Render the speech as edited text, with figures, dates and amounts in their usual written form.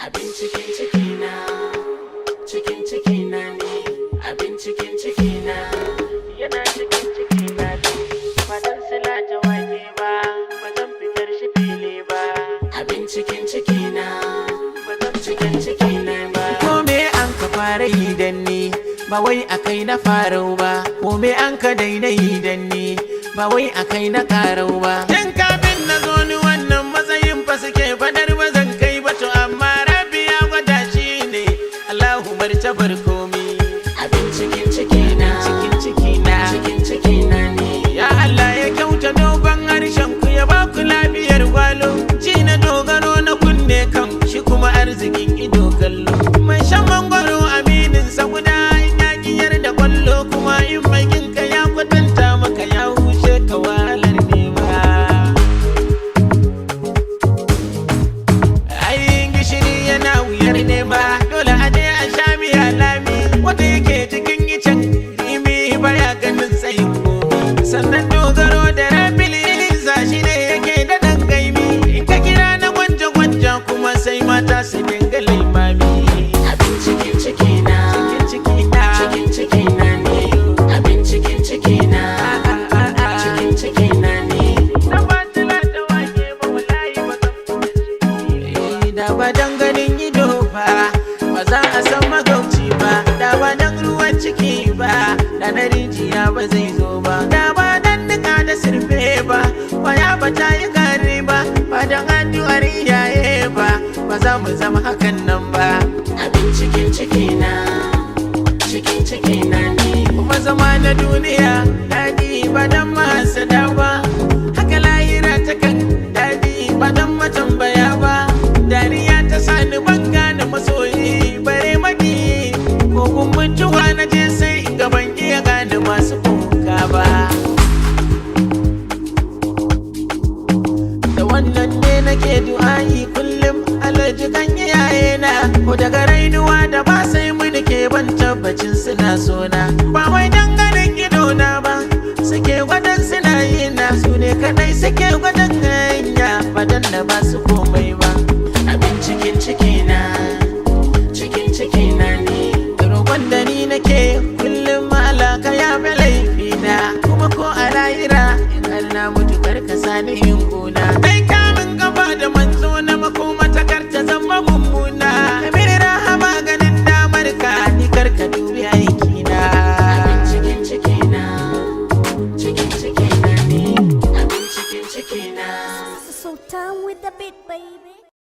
Abin cikin cikina, cikin cikina ne. Abin cikin cikina, yana cikin cikina ne. Fadan sila ta wake ba, ba zan fitar shi fili ba. Abin cikin cikina, ba zan cikin cikina ba. Kome an ka fara yi dan ni, ba wai akai na farau ba. Kome an ka daina yi dan ni, ba wai akai na karau ba. Tun kafin na zo ni wannan matsayin fa suke fadar ba zan kai ba to amma Rabbi ya gwada shi ne. Allahu martabar komi. Abin cikin cikina, cikin cikina, cikin cikina ne. Ya Allah ya kyauta dogon harshen ku ya ba ku lafiyar gwalo. Ci na dogaro na kunne kan shi kuma arzikin ido kallo. Mai shan mangwaro aminin sa guda in ya giyar da kwallo kuma in mai ginka ya kwatanta maka ya hushe ka wahalar nema. Ayin gishiri yana wuyar nema dole a je a sha miya lami. Wanda yake cikin icen dimi baya ganin tsayin komi. Sannan dogaro da rabili za shi ne yake da ɗan gaimi. In ka kira na gwanja-gwanja kuma sai mata su dinga laimami. Abin cikin cikina, cikin cikina, cikin cikina ne. Abin cikin cikina, cikin cikina ne. Na batila da wake ba wallahi ba zan fita. Da ba dan ganin ido ba, ba za a san magauci ba. Da ba dan ruwan ciki ba, da na rijiya ba zai zo ba. Da ba dan nika da sirfe ba, waya ba ta yi gari ba. Ba dan addu'ar iyaye ba, ba za mu zama hakan nan ba. Abin cikin cikina, cikin cikina ne. Kuma zama na duniya daɗi ba dan mahasada ba. Haka lahira ta kan daɗi ba dan matambaya ba. Dariya ta sani ban gane masoyi bare maki. Kogun mutuwa na je sai in gaban iya gane masu kuka ba. Da wannan ne nake du'a'i kullum alaji kan iyaye na ko daga